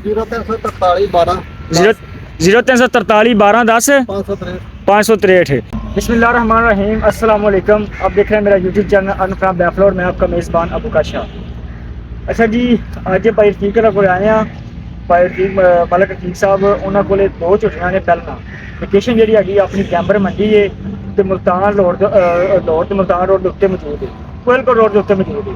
0343 12 0343 12 10 563 563। बिस्मिल्लाहिर्रहमानिर्रहीम, अस्सलाम वालेकुम। आप देख रहे हैं मेरा यूट्यूब चैनल अनफ्राम बैफलोर में, आपका मेज़बान अबू का शाह। अच्छा जी, अज भाई रफीक को आए हैं। भाई रफीक मलक रफीक साहब, उन्होंने को 2 छुट्टियां ने। पहला लोकेशन जी हैगी अपनी कैंबर मंडी है, तो मुल्तान रोड तो मुल्तान रोड के उत्ते मौजूद है, बिल्कुल रोड के उत्ते मौजूद है।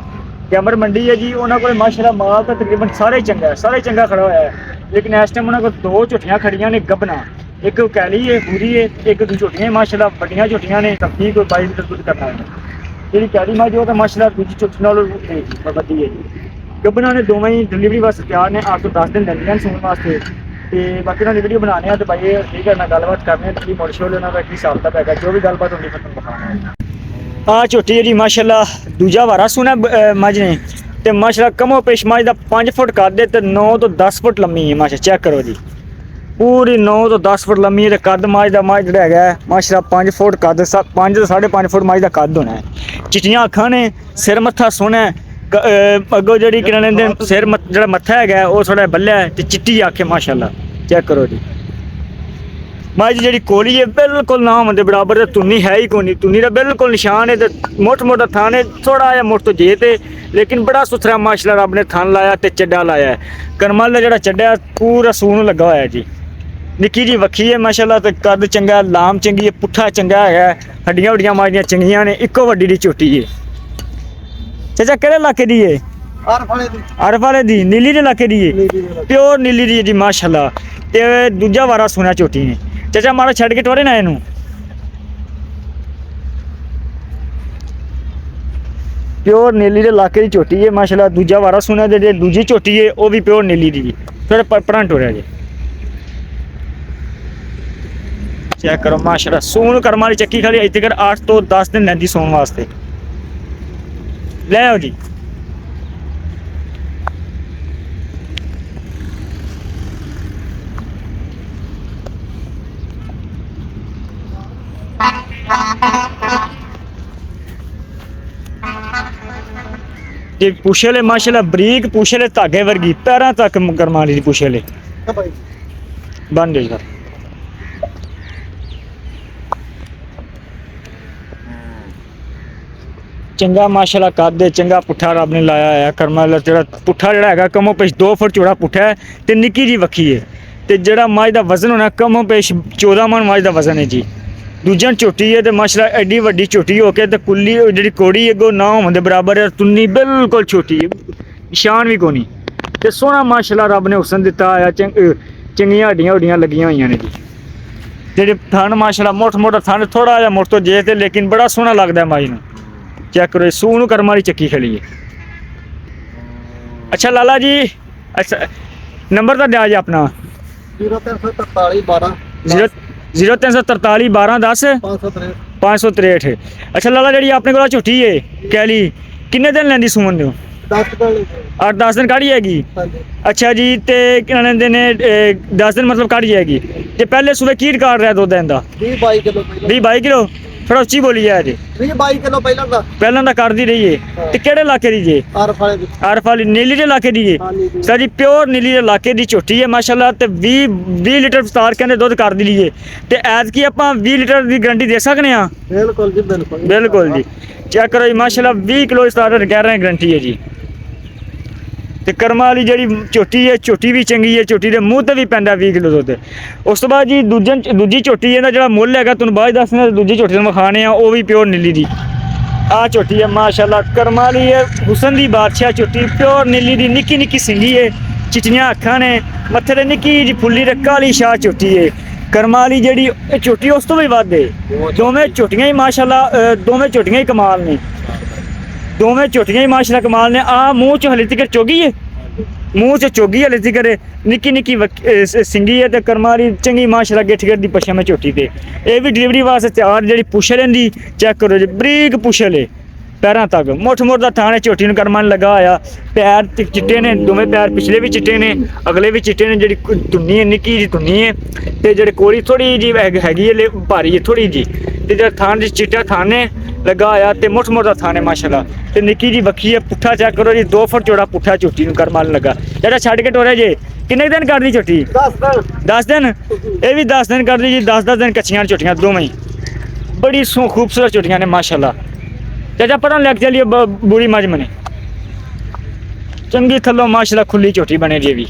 कैंबर मंडी है जी। उन्होंने को माशाल्लाह माल तो तकरीबन सारा ही चंगा है, सारा ही चंगा खड़ा हुआ है। लेकिन इस टाइम उन्होंने को 2 झोटियां खड़ियां ने गबना, एक कैली है पूरी है, एक दो झोटियां माशाल्लाह बड़ियां झोटियां ने। तकरीबन कोई 22 लीटर दूध करना है। जी कैली माँ जो है माशाल्लाह दूजी झोटी नालों वड्डी है जी। गबना ने दोवें ही डिलीवरी वास्ते तैयार ने, 8 ਤੋਂ 10 दिन देंगे सून वास्ते। तो बाकी उन्होंने वीडियो बनाने तो भाई ठीक है ना, गलबात करने की मुड़ शोल उन्होंने की हिसाब तक है, जो भी गलबात होगी खत्म दिखाना है। हाँ झोटी है जी माशाल्लाह, दूजा वारा सुना मझ ने, तो माशाल्लाह कमो पेश मझ का 5 फुट कद है, तो 9 ਤੋਂ 10 फुट लम्मी है। माशा चेक करो जी, पूरी 9 ਤੋਂ 10 फुट लम्मी है। कद मझ का मझ जोड़ा है माशाल्लाह 5 फुट कद, 5 ਤੋਂ 5.5 फुट मझ का कद होना है। चिट्टियां अखां ने, सिर मत्था सोहना है। अगों जी क्या लेंदे सिर जो मत्था है वो थोड़ा बल्ला है, तो चिट्टी अख है माशाल्लाह। चेक करो जी, मझ जी कोली है बिल्कुल ना होने बराबर, तुन्नी है ही कोनी, तुन्नी का बिल्कुल निशान है। तो मोट मोटा थान है, थोड़ा जहा मुट तो जे थे, लेकिन बड़ा सुथरा माशाल्लाह रब ने थान लाया तो चड्डा लाया है। करमल का जो चड्डा पूरा सून लगा हुआ है जी। निक्की जी वक्खी है माशाल्लाह, तो कद चंगा, लाम चंगी है, पुट्ठा चंगा है, हड्डियां हुड्डियां मारियां चंगियां ने, इको वड्डी दी झोटी है। चाचा केड़े इलाके दी है? अरफ वाले दी, नीली दे इलाके दी है, प्योर नीली दी है जी माशाल्लाह। ते दूजा वारा सुना झोटी ने। चाचा मारा छड़ के टोरे ना इनू, प्योर नीली दे इलाके दी झोटी है माशाल्लाह। दूजा वारा सुना दे, दूजी झोटी है वो भी प्योर नीली दी, थोड़े परां टोरिया जी। चेक करो माशाल्लाह, सून कर्म वाली चक्की खाली अज तक 8 ਤੋਂ 10 दिन लैंदी सोन वास्ते। ले आओ जी। पुछले माशाल्लाह बरीक पुछले, धागे वर्गी, पैरों तक करमाली दी पुछले बन दे सर। चंगा माशाल्लाह कद है, चंगा पुट्ठा रब ने लाया है। करमाला जो पुट्ठा जोड़ा है कमो पेश 2 फुट चौड़ा पुट्ठा है, तो निक्की जी वक्खी है। तो जोड़ा मझ का वजन होना कमो पेश 14 मन मझ का वजन है जी। दूजा झोटी है तो माशाल्लाह एडी वड्डी झोटी होके, तो कुल्ली जी कोड़ी अगो ना होने बराबर है, तुन्नी बिल्कुल छोटी है, निशान भी कोनी। तो सोहना माशाल्लाह रब ने हुसन दिता है, चंगियां हड्डियां हुड्डियां लगियां हुई ने जी। जेडे थन माशाल्लाह मोट मोटा थन, थोड़ा जहा मुट तो जे थे, लेकिन बड़ा सोहना लगता है माई नूं। चेक करो सूह कर्म वाली चक्की खड़ी है। अच्छा लाला जी, अच्छा नंबर तो दिया जी अपना 0343 12 0343 12 10 563। अच्छा लाला जी अपने को झोटी है कैली किन्ने दिन लैंदी सूमन दो? 8-10 दिन काढ़ी हैगी। अच्छा जी, तो क्या लेंदे ने 10 दिन मतलब काढ़ी हैगी। तो पहले सुबह की रिकॉर्ड रहा दुध इनका? 20-22 किलो। थोड़ा उच्ची बोली है जी। 22 किलो पहला दा करदी रही है। तो केड़े इलाके दी जे? आरफ वाली नीली दे इलाके दी है। सर जी प्योर नीली दे इलाके दी झोटी है माशाल्लाह। ते 20 लीटर विस्तार कहंदे दुध कर दी है। ते ऐत की आपां 20 लीटर दी गारंटी दे सकने हां? बिल्कुल जी, बिल्कुल जी। चेक करो जी माशाल्लाह 20 किलो विस्तार कह रहे हैं गारंटी है जी। तो कर्मा वाली जी झोटी है, झोटी भी चंगी है, झोटी के मूँह तो भी पैंदा 20 किलो दुध। उस तो बाद जी दूजी झोटी है जो मुल है तुहानूं बाद दसना, दूजी झोटी तुहानूं विखाने आ, वो भी प्योर नीली दी। आ झोटी है माशाल्लाह कर्मा वाली है, हुसन दी बादशाह झोटी, प्योर नीली दी, निक्की निक्की सिंगी है, चिट्टियां अखां ने, मत्थे ते निक्की जी फुल्ली ते काली शाह झोटी है। कर्मा वाली जी झोटी उस तो भी वध है। दोवें झोटियां ही माशाल्लाह, दोवें झोटियां ही कमाल ने, दोवें झोटियां ही माशाल्लाह कमाल ने। आ मूँह च हले तक चोगी है, मूँह च चोगी हले तक निक्की निक्की सिंगी है। तो कर्मा वाली चंगी माशाल्लाह गिट्ठ गिट्ठ दी पछम झोटी। ते ये भी डिलीवरी वास्ते तैयार। जी पुछल इनकी चेक करो जी, बरीक पुछल है, पैरों तक मुठ मुठ का थान है। झोटी नूं कर्मा ने लगा आया, पैर चिट्टे ने, दोवें पैर पिछले भी चिट्टे ने, अगले भी चिट्टे ने। जी तुन्नी है निक्की जी तुन्नी है, तो जी कोड़ी थोड़ी जी हैगी है, भारी है थोड़ी जी। तो जो थान जी चिट्टा थान ने लगा आया, तो मुठ मुठ का थान है माशाल्लाह। तो निक्की जी वक्खी है, पुट्ठा चेक करो जी 2 फुट चौड़ा पुट्ठा झोटी नूं कर्मा ने लगा। जरा छड्ड के टोरे जे ਕਿੰਨੇ ਦਿਨ ਕਰਦੀ ਝੋਟੀ 10 ਦਿਨ 10 ਦਿਨ ਇਹ ਵੀ 10 ਦਿਨ ਕਰਦੀ ਜੀ 10 ਦਿਨ ਕੱਚੀਆਂ ਝੋਟੀਆਂ ਦੋਵੇਂ ਹੀ ਬੜੀ ਖੂਬਸੂਰਤ ਝੋਟੀਆਂ ਨੇ ਮਾਸ਼ਾਅੱਲਾ ਚਾਚਾ ਪਰਾਂ ਲੈ ਕੇ ਚੱਲੀਏ ਬੂਰੀ ਮੱਝ ਮਨੇ ਚੰਗੀ ਥੱਲੋਂ ਮਾਸ਼ਾਅੱਲਾ ਖੁੱਲੀ ਝੋਟੀ ਬਣੇ ਜੀ ਇਹ ਵੀ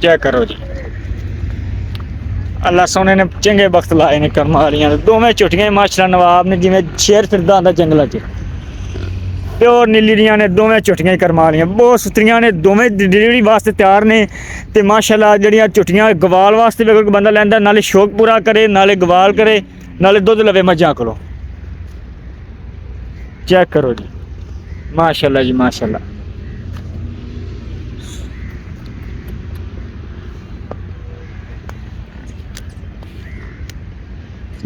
ਚੈੱਕ ਕਰੋ ਜੀ ਅੱਲਾ ਸੋਨੇ ਨੇ ਚੰਗੇ ਵਕਤ ਲਾਏ ਨੇ ਕਰਮਾਂ ਵਾਲੀਆਂ ਦੇ ਦੋਵੇਂ ਝੋਟੀਆਂ ਮਾਸ਼ਾਅੱਲਾ ਨਵਾਬ ਨੇ ਜਿਵੇਂ ਸ਼ੇਰ ਫਿਰਦਾ ਹੁੰਦਾ ਜੰਗਲਾਂ 'ਚ ਪਿਓਰ ਨੀਲੀ ਦੀਆਂ ਨੇ ਦੋਵੇਂ ਝੋਟੀਆਂ ਹੀ ਕਰਮਾਂ ਵਾਲੀਆਂ ਬਹੁਤ ਸੁਥਰੀਆਂ ਨੇ ਦੋਵੇਂ ਡਿਲੀਵਰੀ ਵਾਸਤੇ ਤਿਆਰ ਨੇ ਤੇ ਮਾਸ਼ਾਅੱਲਾ ਜਿਹੜੀਆਂ ਝੋਟੀਆਂ ਗਵਾਲ ਵਾਸਤੇ ਵੀ ਕੋਈ ਬੰਦਾ ਲੈਂਦਾ ਨਾਲੇ ਸ਼ੌਕ ਪੂਰਾ ਕਰੇ ਨਾਲੇ ਗਵਾਲ ਕਰੇ ਨਾਲੇ ਦੁੱਧ ਲਵੇ ਮੱਝਾਂ ਕੋਲੋਂ ਚੈੱਕ ਕਰੋ ਜੀ ਮਾਸ਼ਾਅੱਲਾ ਜੀ ਮਾਸ਼ਾਅੱਲਾ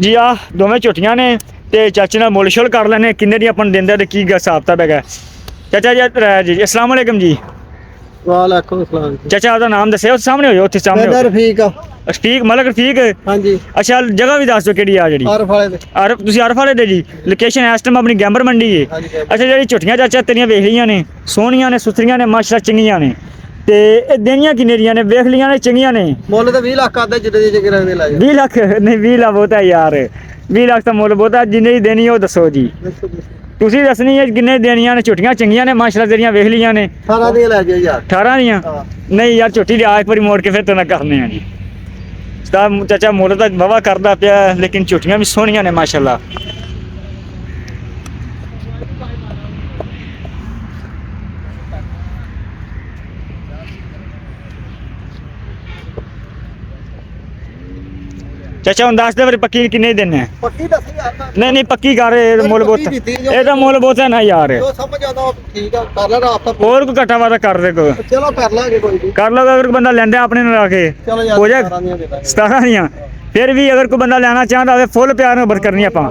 ਜੀ ਆ ਦੋਵੇਂ ਝੋਟੀਆਂ ਨੇ ਤੇ ਚਾਚੇ ਨਾਲ ਮੁੱਲ ਸ਼ੁੱਲ ਕਰ ਲੈਣੇ ਕਿੰਨੇ ਦੀ ਆਪਾਂ ਨੂੰ ਦਿੰਦੇ ਤੇ ਕੀ ਹਿਸਾਬ ਕਿਤਾਬ ਹੈਗਾ ਚਾਚਾ ਜੀ ਅਸਲਾਮ ਵਾਲੇਕਮ ਜੀ ਵਾਲੇਕੁਮ ਸਲਾਮ ਚਾਚਾ ਆਪਦਾ ਨਾਮ ਦੱਸਿਓ ਸਾਹਮਣੇ ਹੋ ਜਾਓ ਉੱਥੇ ਸਾਹਮਣੇ ਮੇਰਾ ਰਫੀਕ ਆ ਰਫੀਕ ਮਲਕ ਰਫੀਕ ਹਾਂਜੀ ਅੱਛਾ ਜਗ੍ਹਾ ਵੀ ਦੱਸ ਦਿਓ ਕਿਹੜੀ ਆ ਜਿਹੜੀ ਆਰਫ ਵਾਲੇ ਦੇ ਤੁਸੀਂ ਅਰਫ ਵਾਲੇ ਦੇ ਜੀ ਲੋਕੇਸ਼ਨ ਇਸ ਟਾਈਮ ਆਪਣੀ ਗੈਂਬਰ ਮੰਡੀ ਹੈ ਹਾਂਜੀ ਅੱਛਾ ਜਿਹੜੀ ਝੋਟੀਆਂ ਚਾਚਾ ਤੇਰੀਆਂ ਵੇਖ ਲਈਆਂ ਨੇ ਸੋਹਣੀਆਂ ਨੇ ਸੁਥਰੀਆਂ ਨੇ ਮਾਸ਼ਾਅੱਲਾ ਚੰਗੀਆਂ ਨੇ ਤੇ ਇਹ ਦੇਣੀਆਂ ਕਿੰਨੇ ਦੀਆਂ ਨੇ ਵੇਖ ਲਈਆਂ ਨੇ ਚੰਗੀਆਂ ਨੇ ਮੁੱਲ ਤਾਂ 20 ਲੱਖ ਆਦੇ ਜਿੱਦੇ ਦੀ ਜਗ੍ਹਾ ਦੇ ਲਾ ਜਾ 20 ਲੱਖ ਨਹੀਂ 20 ਲੱਖ ਬਹੁਤਾ ਯਾਰ 20 ਲੱਖ ਤਾਂ ਮੁੱਲ ਬਹੁਤਾ ਜਿੰਨੇ ਦੀ ਦੇਣੀ ਉਹ ਦੱਸੋ ਜੀ ਤੁਸੀਂ ਦੱਸਣੀ ਹੈ ਕਿੰਨੇ ਦੇਣੀਆਂ ਨੇ ਝੋਟੀਆਂ ਚੰਗੀਆਂ ਨੇ ਮਾਸ਼ਾਅੱਲਾ ਤੇਰੀਆਂ ਵੇਖ ਲਈਆਂ ਨੇ 18 ਦੀਆਂ ਲੈ ਜਾ ਯਾਰ 18 ਦੀਆਂ ਹਾਂ ਨਹੀਂ ਯਾਰ ਝੋਟੀ ਦੀ ਆਜ ਪਰੀ ਮੋੜ ਕੇ ਫਿਰ ਤਾਂ ਕਰਨੇ ਆ ਜੀ ਤਾਂ ਚਾਚਾ ਮੁੱਲ ਤਾਂ ਵਾਵਾ ਕਰਦਾ ਪਿਆ ਲੇਕਿਨ ਝੋਟੀਆਂ ਵੀ ਸੋਹਣੀਆਂ ਨੇ ਮਾਸ਼ਾਅੱਲਾ ਚਾਚਾ ਹੁਣ ਦੱਸ ਦੇ ਫਿਰ ਪੱਕੀ ਕਿੰਨੇ ਦਿਨ ਹੈ ਪੱਕੀ ਦੱਸੀ ਯਾਰ ਨਹੀਂ ਨਹੀਂ ਪੱਕੀ ਕਰ ਇਹ ਮੁੱਲ ਬਹੁਤ ਇਹਦਾ ਮੁੱਲ ਬਹੁਤ ਹੈ ਨਾ ਯਾਰ ਜੋ ਸਮਝ ਆਉਂਦਾ ਉਹ ਠੀਕ ਆ ਕਰ ਲੈ ਰਾਤ ਤੱਕ ਹੋਰ ਕੋਈ ਘਟਾ ਵਾਦਾ ਕਰ ਦੇ ਕੋ ਚਲੋ ਕਰ ਲਾਂਗੇ ਕੋਈ ਨਹੀਂ ਕਰ ਲਓ ਅਗਰ ਕੋਈ ਬੰਦਾ ਲੈਂਦਾ ਆਪਣੇ ਨਾਲ ਆ ਕੇ ਚਲੋ ਹੋ ਯਾਰ ਜਾ 17 ਦੀਆਂ ਦੇ ਦਾਂਗੇ 17 ਦੀਆਂ ਫਿਰ ਵੀ ਅਗਰ ਕੋਈ ਬੰਦਾ ਲੈਣਾ ਚਾਹੁੰਦਾ ਹੋਵੇ ਫੁੱਲ ਪਿਆਰ ਨਾਲ ਬਰਕਤ ਕਰਨੀ ਆਪਾਂ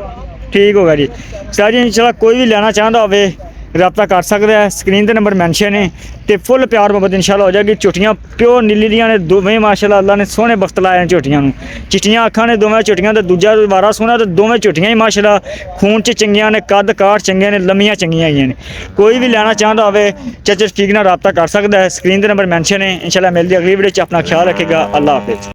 ਠੀਕ ਹੋਗਾ ਜੀ ਸਰ ਜੀ ਇੰਸ਼ਾਅੱਲਾ ਕੋਈ ਵੀ ਲੈਣਾ ਚਾਹੁੰਦਾ ਹੋਵੇ ਰਾਬਤਾ ਕਰ ਸਕਦਾ ਹੈ ਸਕਰੀਨ ਤੇ ਨੰਬਰ ਮੈਂਸ਼ਨ ਹੈ ਤੇ ਫੁੱਲ ਪਿਆਰ ਮੁਹੱਬਤ ਇੰਸ਼ਾਅੱਲਾ ਹੋ ਜਾਏਗੀ ਝੋਟੀਆਂ ਪਿਓਰ ਨੀਲੀ ਦੀਆਂ ਨੇ ਦੋਵੇਂ ਮਾਸ਼ਾਅੱਲਾ ਅੱਲਾ ਨੇ ਸੋਹਣੇ ਵਕਤ ਲਾਏ ਨੇ ਝੋਟੀਆਂ ਨੂੰ ਚਿੱਟੀਆਂ ਅੱਖਾਂ ਨੇ ਦੋਵੇਂ ਝੋਟੀਆਂ ਤੇ ਦੂਜਾ ਵਾਰਾ ਸੋਹਣਾ ਤੇ ਦੋਵੇਂ ਝੋਟੀਆਂ ਹੀ ਮਾਸ਼ਾਅੱਲਾ ਖੂਨ 'ਚ ਚੰਗੀਆਂ ਨੇ ਕੱਦ ਕਾਠ ਚੰਗੇ ਨੇ ਲੰਮੀਆਂ ਚੰਗੀਆਂ ਆਈਆਂ ਨੇ ਕੋਈ ਵੀ ਲੈਣਾ ਚਾਹੁੰਦਾ ਹੋਵੇ ਚਾਚਾ ਠੀਕ ਨਾਲ ਰਾਬਤਾ ਕਰ ਸਕਦਾ ਹੈ ਸਕਰੀਨ ਤੇ ਨੰਬਰ ਮੈਂਸ਼ਨ ਹੈ ਇੰਸ਼ਾਅੱਲਾ ਮਿਲਦੀ ਅਗਲੀ ਵੀਡੀਓ 'ਚ ਆਪਣਾ ਖਿਆਲ ਰੱਖੇਗਾ ਅੱਲਾ ਹਾਫਿਜ਼